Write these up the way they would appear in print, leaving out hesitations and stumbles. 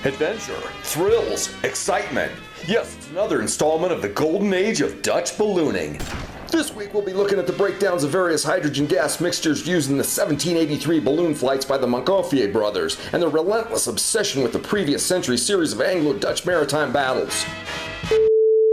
Adventure, thrills, excitement. Yes, it's another installment of the golden age of Dutch ballooning. This week we'll be looking at the breakdowns of various hydrogen gas mixtures used in the 1783 balloon flights by the Montgolfier brothers and their relentless obsession with the previous century series of Anglo-Dutch maritime battles.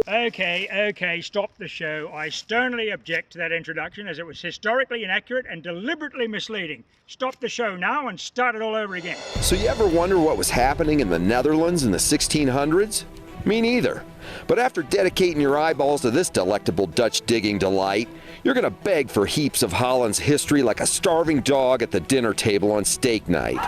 Okay, stop the show. I sternly object to that introduction as it was historically inaccurate and deliberately misleading. Stop the show now and start it all over again. So you ever wonder what was happening in the Netherlands in the 1600s? Me neither. But after dedicating your eyeballs to this delectable Dutch digging delight, you're gonna beg for heaps of Holland's history like a starving dog at the dinner table on steak night.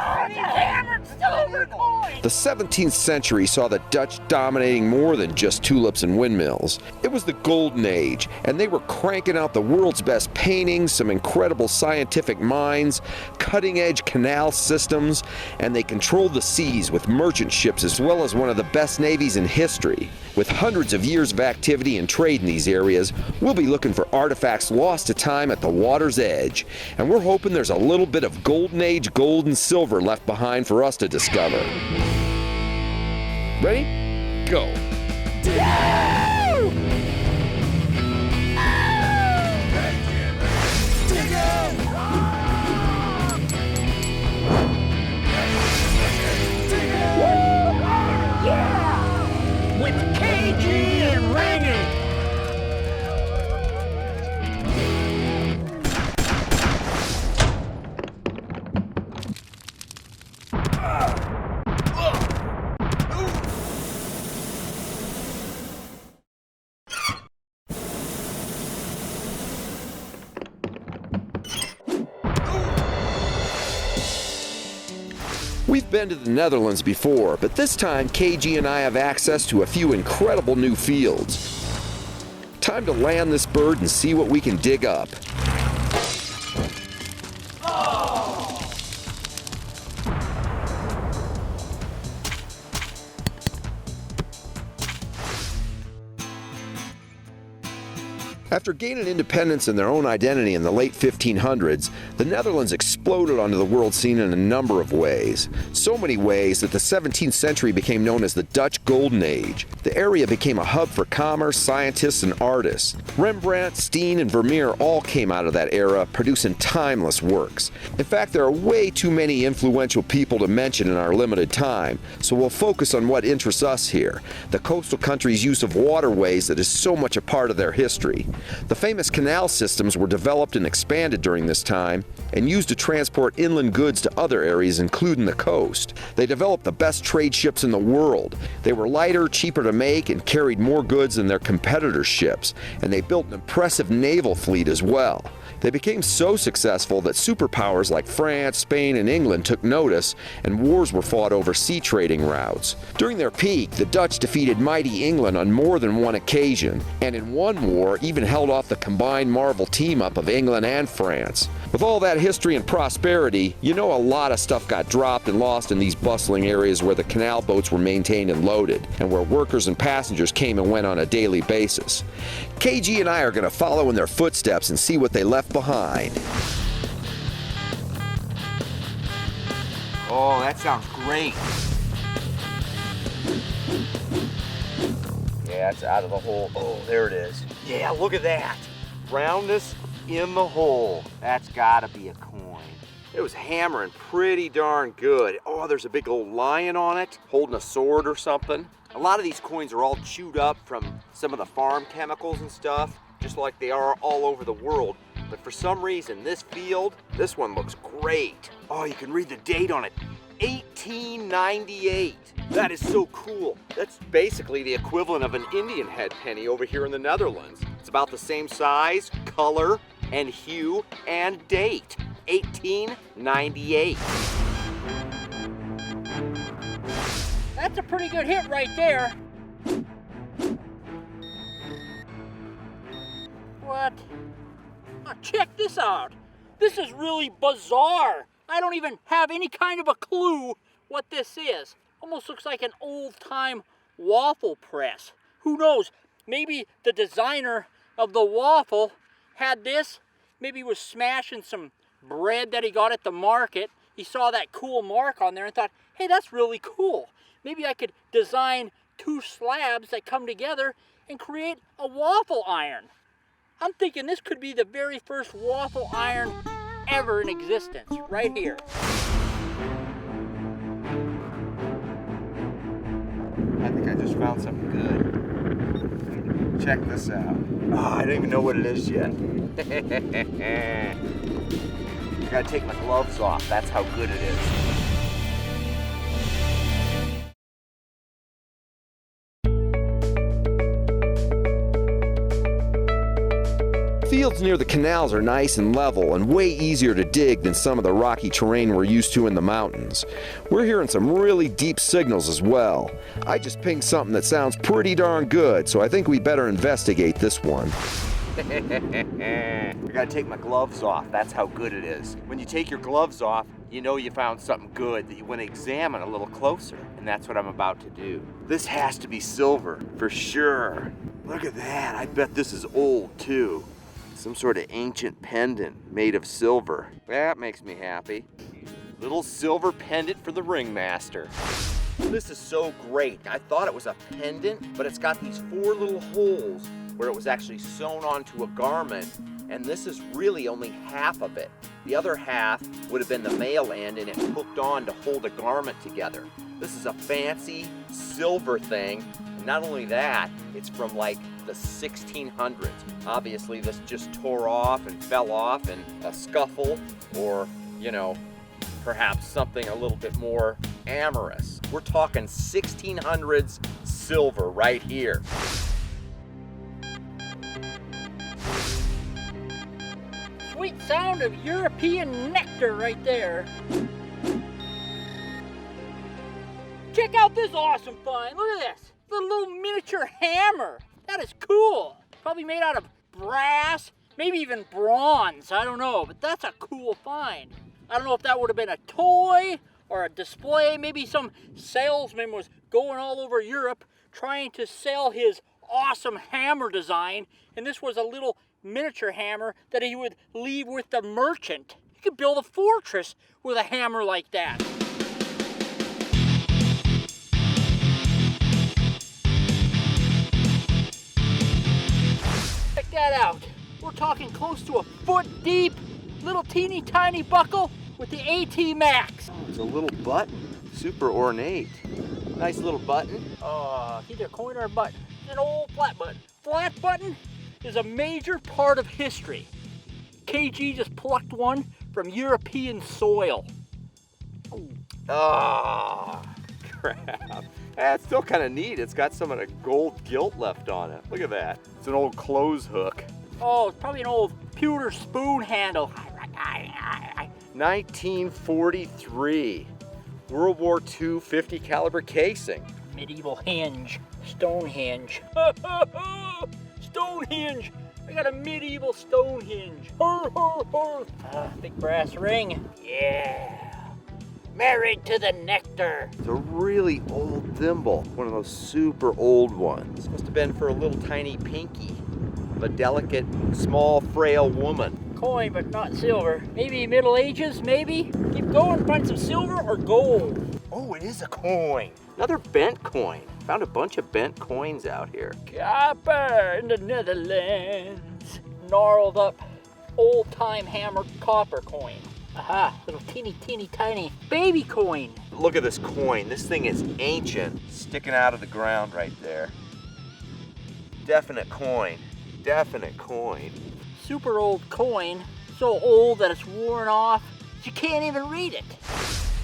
The 17th century saw the Dutch dominating more than just tulips and windmills. It was the golden age, and they were cranking out the world's best paintings, some incredible scientific minds, cutting-edge canal systems, and they controlled the seas with merchant ships as well as one of the best navies in history. With hundreds of years of activity and trade in these areas, we'll be looking for artifacts lost to time at the water's edge, and we're hoping there's a little bit of golden age gold and silver left behind for us to discover. Ready? Go. With KG RINGY. We've been to the Netherlands before, but this time KG and I have access to a few incredible new fields. Time to land this bird and see what we can dig up. After gaining independence and their own identity in the late 1500s, the Netherlands exploded onto the world scene in a number of ways. So many ways that the 17th century became known as the Dutch Golden Age. The area became a hub for commerce, scientists, and artists. Rembrandt, Steen, and Vermeer all came out of that era, producing timeless works. In fact, there are way too many influential people to mention in our limited time, so we'll focus on what interests us here, the coastal country's use of waterways that is so much a part of their history. The famous canal systems were developed and expanded during this time and used to transport inland goods to other areas, including the coast. They developed the best trade ships in the world. They were lighter, cheaper to make, and carried more goods than their competitors' ships, and they built an impressive naval fleet as well. They became so successful that superpowers like France, Spain, and England took notice, and wars were fought over sea trading routes. During their peak, the Dutch defeated mighty England on more than one occasion, and in one war even held off the combined Marvel team-up of England and France. With all that history and prosperity, you know a lot of stuff got dropped and lost in these bustling areas where the canal boats were maintained and loaded, and where workers and passengers came and went on a daily basis. KG and I are going to follow in their footsteps and see what they left behind. Oh, that sounds great. Yeah, it's out of the hole. Oh, there it is. Yeah, look at that. Roundness in the hole. That's gotta be a coin. It was hammering pretty darn good. Oh, there's a big old lion on it, holding a sword or something. A lot of these coins are all chewed up from some of the farm chemicals and stuff, just like they are all over the world. But for some reason, this field, this one looks great. Oh, you can read the date on it. 1898. That is so cool. That's basically the equivalent of an Indian head penny over here in the Netherlands. It's about the same size, color, and hue, and date. 1898. That's a pretty good hit right there. What? Oh, check this out. This is really bizarre. I don't even have any kind of a clue what this is. Almost looks like an old-time waffle press. Who knows? Maybe the designer of the waffle had this. Maybe he was smashing some bread that he got at the market, he saw that cool mark on there and thought, hey, that's really cool. Maybe I could design two slabs that come together and create a waffle iron. I'm thinking this could be the very first waffle iron ever in existence, right here. I think I just found something good. Check this out. Oh, I don't even know what it is yet. I gotta take my gloves off. That's how good it is. Fields near the canals are nice and level and way easier to dig than some of the rocky terrain we're used to in the mountains. We're hearing some really deep signals as well. I just pinged something that sounds pretty darn good, so I think we better investigate this one. I gotta take my gloves off. That's how good it is. When you take your gloves off, you know you found something good that you want to examine a little closer. And that's what I'm about to do. This has to be silver, for sure. Look at that. I bet this is old, too. Some sort of ancient pendant made of silver. That makes me happy. Little silver pendant for the ringmaster. This is so great. I thought it was a pendant, but it's got these 4 little holes where it was actually sewn onto a garment, and this is really only half of it. The other half would have been the male end, and it hooked on to hold a garment together. This is a fancy silver thing. And not only that, it's from like the 1600s. Obviously, this just tore off and fell off in a scuffle, or, you know, perhaps something a little bit more amorous. We're talking 1600s silver right here. Sweet sound of European nectar right there. Check out this awesome find. Look at this. The little miniature hammer. That is cool. Probably made out of brass, maybe even bronze. I don't know, but that's a cool find. I don't know if that would have been a toy or a display. Maybe some salesman was going all over Europe trying to sell his awesome hammer design, and this was a little miniature hammer that he would leave with the merchant. You could build a fortress with a hammer like that. Check that out. We're talking close to a foot deep, little teeny tiny buckle with the AT Max. It's a little button, super ornate. Nice little button. Either a coin or a button. An old flat button. Flat button is a major part of history. KG just plucked one from European soil. Oh, crap. That's still kind of neat. It's got some of the gold gilt left on it. Look at that. It's an old clothes hook. Oh, it's probably an old pewter spoon handle. 1943. World War II 50 caliber casing. Medieval hinge. Stonehenge. Stonehenge! I got a medieval Stonehenge. Big brass ring. Yeah. Married to the nectar. It's a really old thimble. One of those super old ones. Must have been for a little tiny pinky of a delicate, small, frail woman. Coin, but not silver. Maybe Middle Ages, maybe? Keep going, find some silver or gold. Oh, it is a coin. Another bent coin. Found a bunch of bent coins out here. Copper in the Netherlands. Gnarled up, old-time hammered copper coin. Aha, little teeny tiny baby coin. Look at this coin. This thing is ancient. Sticking out of the ground right there. Definite coin. Definite coin. Super old coin. So old that it's worn off. You can't even read it.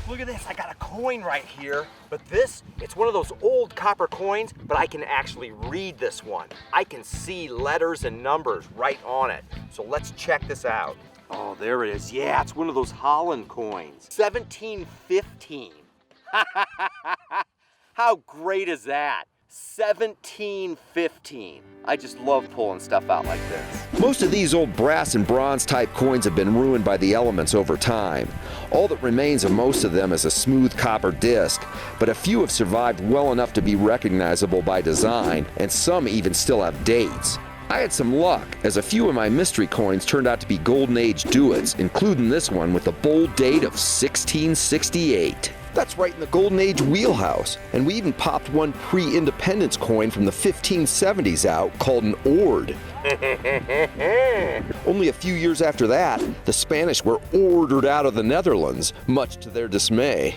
Look at this, I got a coin right here. But this, it's one of those old copper coins, but I can actually read this one. I can see letters and numbers right on it. So let's check this out. Oh, there it is. Yeah, it's one of those Holland coins. 1715. How great is that? 1715. I just love pulling stuff out like this. Most of these old brass and bronze type coins have been ruined by the elements over time. All that remains of most of them is a smooth copper disc, but a few have survived well enough to be recognizable by design, and some even still have dates. I had some luck, as a few of my mystery coins turned out to be Golden Age duets, including this one with the bold date of 1668. That's right in the Golden Age wheelhouse, and we even popped one pre-independence coin from the 1570s out called an ord. Only a few years after that, the Spanish were ordered out of the Netherlands, much to their dismay.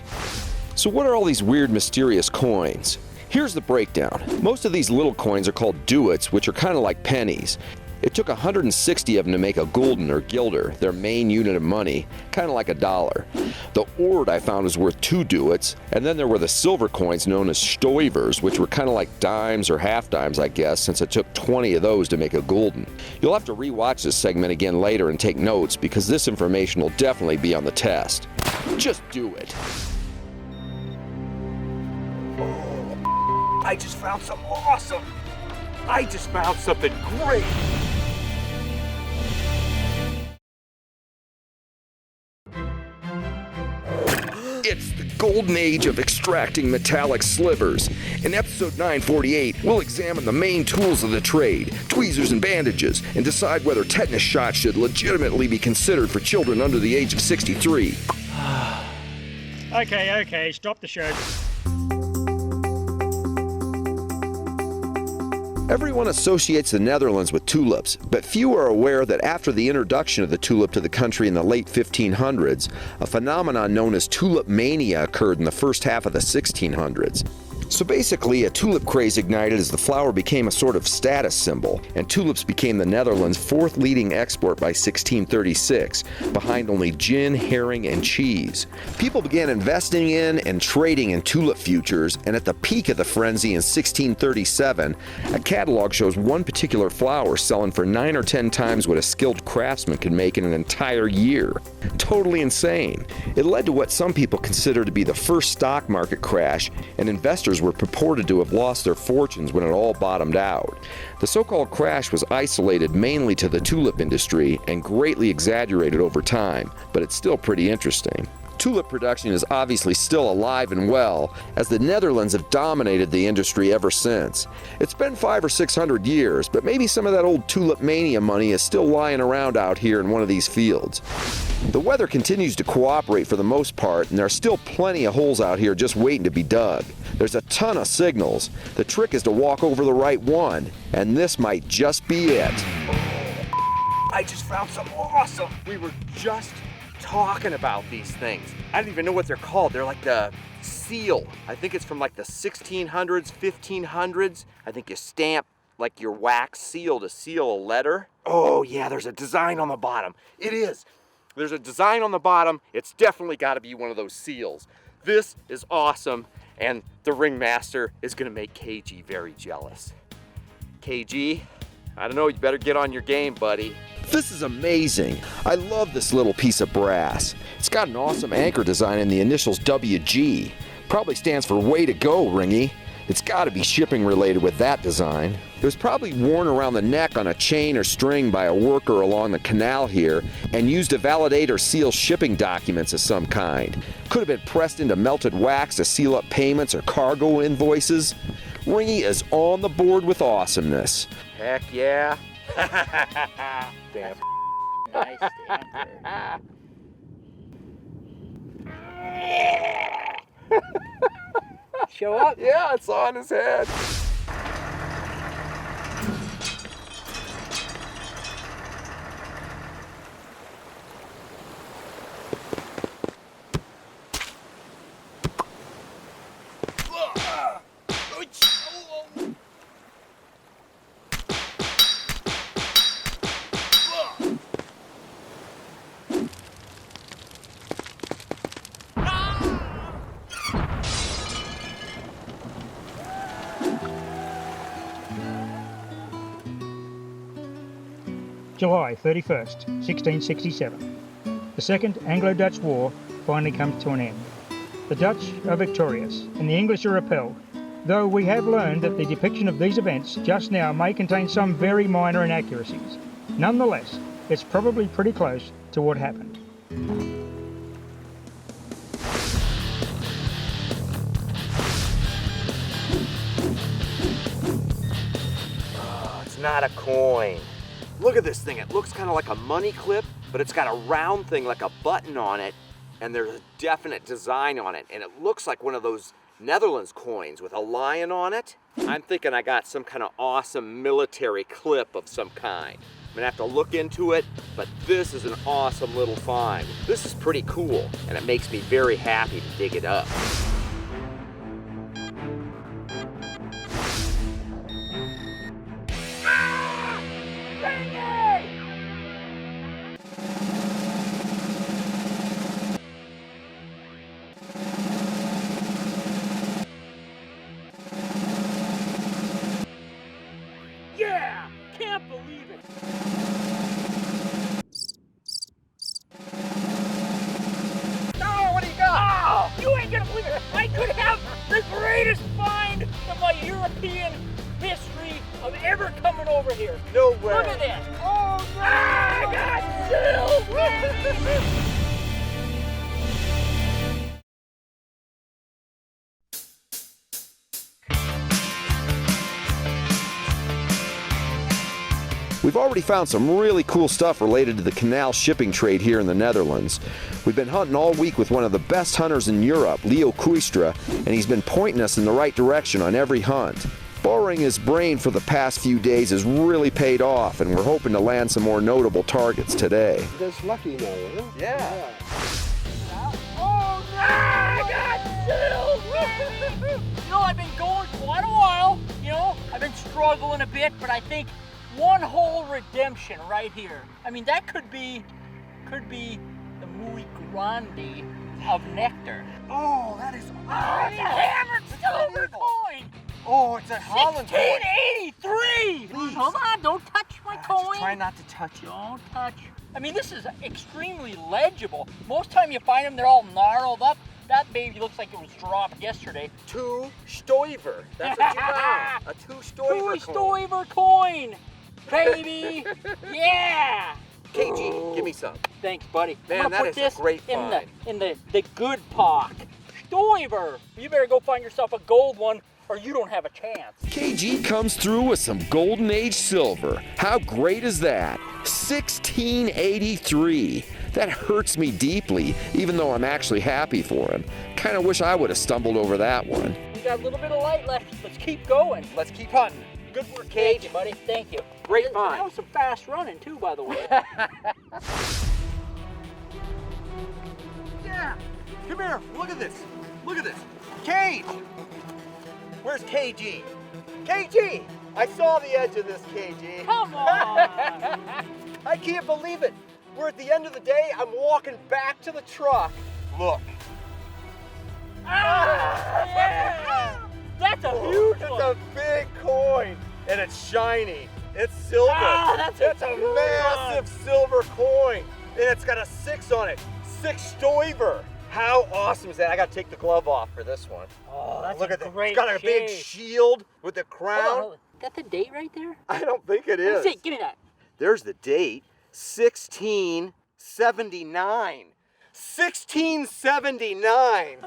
So what are all these weird, mysterious coins? Here's the breakdown. Most of these little coins are called duets, which are kind of like pennies. It took 160 of them to make a gulden or guilder, their main unit of money, kind of like a dollar. The ord I found was worth 2 duets, and then there were the silver coins known as stoivers, which were kind of like dimes or half dimes, I guess, since it took 20 of those to make a gulden. You'll have to rewatch this segment again later and take notes, because this information will definitely be on the test. Just do it. I just found something awesome. I just found something great. It's the golden age of extracting metallic slivers. In episode 948, we'll examine the main tools of the trade, tweezers and bandages, and decide whether tetanus shots should legitimately be considered for children under the age of 63. Okay, stop the show. Everyone associates the Netherlands with tulips, but few are aware that after the introduction of the tulip to the country in the late 1500s, a phenomenon known as tulip mania occurred in the first half of the 1600s. So basically, a tulip craze ignited as the flower became a sort of status symbol, and tulips became the Netherlands' 4th leading export by 1636, behind only gin, herring, and cheese. People began investing in and trading in tulip futures, and at the peak of the frenzy in 1637, a catalog shows one particular flower selling for 9 or 10 times what a skilled craftsman could make in an entire year. Totally insane. It led to what some people consider to be the first stock market crash, and investors were purported to have lost their fortunes when it all bottomed out. The so-called crash was isolated mainly to the tulip industry and greatly exaggerated over time, but it's still pretty interesting. Tulip production is obviously still alive and well, as the Netherlands have dominated the industry ever since. It's been 500 or 600 years, but maybe some of that old tulip mania money is still lying around out here in one of these fields. The weather continues to cooperate for the most part, and there are still plenty of holes out here just waiting to be dug. There's a ton of signals. The trick is to walk over the right one, and this might just be it. I just found something awesome. We were just talking about these things. I don't even know what they're called. They're like the seal. I think it's from like the 1600s, 1500s. I think you stamp like your wax seal to seal a letter. Oh yeah, there's a design on the bottom. It is. There's a design on the bottom. It's definitely got to be one of those seals. This is awesome, and the ringmaster is gonna make KG very jealous. KG, I don't know, you better get on your game, buddy. This is amazing. I love this little piece of brass. It's got an awesome anchor design in the initials WG. Probably stands for way to go, Ringy. It's got to be shipping related with that design. It was probably worn around the neck on a chain or string by a worker along the canal here and used to validate or seal shipping documents of some kind. Could have been pressed into melted wax to seal up payments or cargo invoices. Ringy is on the board with awesomeness. Heck yeah. Damn. Nice answer. Show up? Yeah, it's on his head. July 31st, 1667. The Second Anglo-Dutch War finally comes to an end. The Dutch are victorious and the English are repelled, though we have learned that the depiction of these events just now may contain some very minor inaccuracies. Nonetheless, it's probably pretty close to what happened. not a coin. Look at this thing. It looks kind of like a money clip, but it's got a round thing like a button on it, and there's a definite design on it, and it looks like one of those Netherlands coins with a lion on it. I'm thinking I got some kind of awesome military clip of some kind. I'm gonna have to look into it, but this is an awesome little find. This is pretty cool, and it makes me very happy to dig it up. Yeah! Can't believe it! Oh, what do you got? Oh, you ain't gonna believe it! I could have the greatest find of my European history of ever coming over here. No way. Look at this! Oh, no! I got silver! We've already found some really cool stuff related to the canal shipping trade here in the Netherlands. We've been hunting all week with one of the best hunters in Europe, Leo Kuistra, and he's been pointing us in the right direction on every hunt. Borrowing his brain for the past few days has really paid off, and we're hoping to land some more notable targets today. That's lucky now, huh? Yeah. Oh, no! I got silver! You know, I've been going quite a while. You know, I've been struggling a bit, but I think one whole redemption right here. I mean, that could be the muy grande of nectar. Oh, that is Oh, it's a hammered silver coin! Oh, it's a Holland coin. 1683! Hold on, don't touch my coin. Try not to touch it. Don't touch. I mean, this is extremely legible. Most time you find them, they're all gnarled up. That baby looks like it was dropped yesterday. 2 Stoiver. That's what you found. A 2 Stoiver coin. Stoiver coin, baby. Yeah. KG, give me some. Thanks, buddy. Man, I'm gonna that put is a this great in find. the good pock. Stoiver. You better go find yourself a gold one, or you don't have a chance. KG comes through with some Golden Age silver. How great is that? 1683. That hurts me deeply, even though I'm actually happy for him. Kind of wish I would have stumbled over that one. We got a little bit of light left. Let's keep going. Let's keep hunting. Good work, Thank you, buddy. Thank you. Great find. That was some fast running too, by the way. Yeah. Come here. Look at this. Look at this. Cage. Where's KG? KG. I saw the edge of this, KG. Come on. I can't believe it. We're at the end of the day. I'm walking back to the truck. Look. Yeah. That's a huge It's one. a big coin, and it's shiny. It's silver. That's a huge massive silver coin, and it's got a 6 on it. 6 Stoiver. How awesome is that? I gotta take the glove off for this one. Oh, that's Look a at that. great It's got a big shape. shield with the crown. Hold on. Is that the date right there? I don't think it Let is. me see. Give me that. There's the date. 1679. 1679.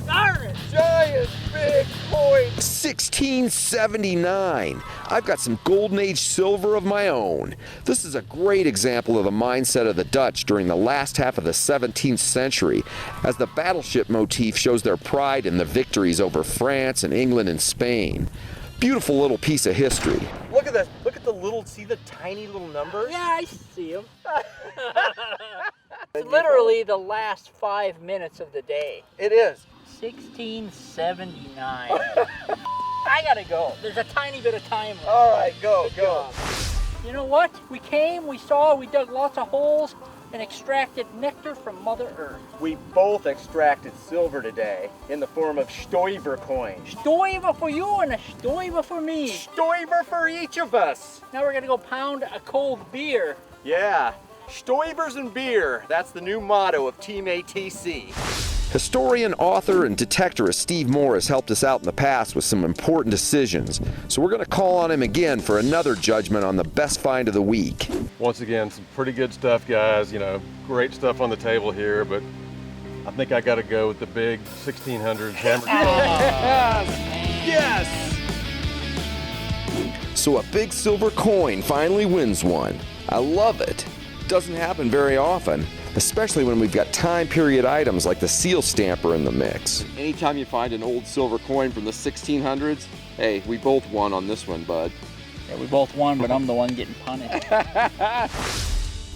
Darn it. Giant big coin. 1679. I've got some Golden Age silver of my own. This is a great example of the mindset of the Dutch during the last half of the 17th century, as the battleship motif shows their pride in the victories over France and England and Spain. Beautiful little piece of history. Look at this. Look at the little, see the tiny little numbers? Yeah, I see him. It's literally the last 5 minutes of the day. It is. 1679. I gotta go. There's a tiny bit of time left. All right, go, Good go. job. You know what? We came, we saw, we dug lots of holes and extracted nectar from Mother Earth. We both extracted silver today in the form of Stoiver coins. Stoiver for you and a Stoiver for me. Stoiver for each of us. Now we're gonna go pound a cold beer. Yeah, Stoivers and beer. That's the new motto of Team ATC. Historian, author, and detectorist Steve Morris helped us out in the past with some important decisions, so we're going to call on him again for another judgment on the best find of the week. Once again, some pretty good stuff, guys. You know, great stuff on the table here, but I think I got to go with the big 1600s hammered. Yes! Yes! So a big silver coin finally wins one. I love it. Doesn't happen very often, especially when we've got time period items like the seal stamper in the mix. Anytime you find an old silver coin from the 1600s, hey, we both won on this one, bud. Yeah, we both won, but I'm the one getting punished.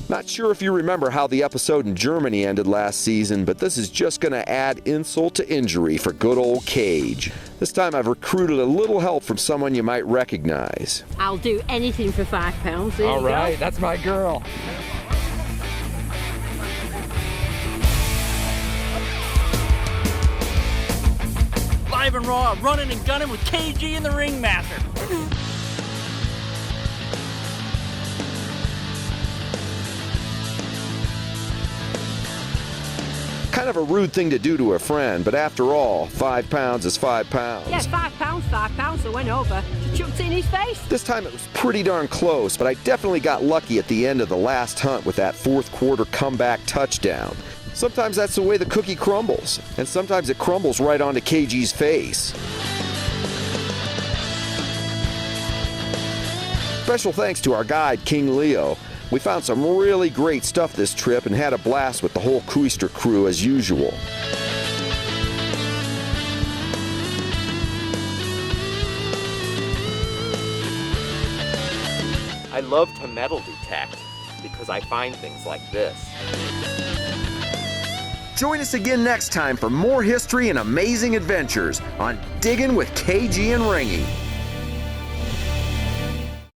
Not sure if you remember how the episode in Germany ended last season, but this is just going to add insult to injury for good old Cage. This time I've recruited a little help from someone you might recognize. I'll do anything for £5. There All you go. right, that's my girl. Live and raw, running and gunning with KG and the Ringmaster. Kind of a rude thing to do to a friend, but after all, 5 pounds is 5 pounds. Yeah, £5, so went over. Chucked it in his face. This time it was pretty darn close, but I definitely got lucky at the end of the last hunt with that fourth quarter comeback touchdown. Sometimes that's the way the cookie crumbles, and sometimes it crumbles right onto KG's face. Special thanks to our guide, King Leo. We found some really great stuff this trip and had a blast with the whole Cooister crew as usual. I love to metal detect because I find things like this. Join us again next time for more history and amazing adventures on Diggin' with KG and Ringy.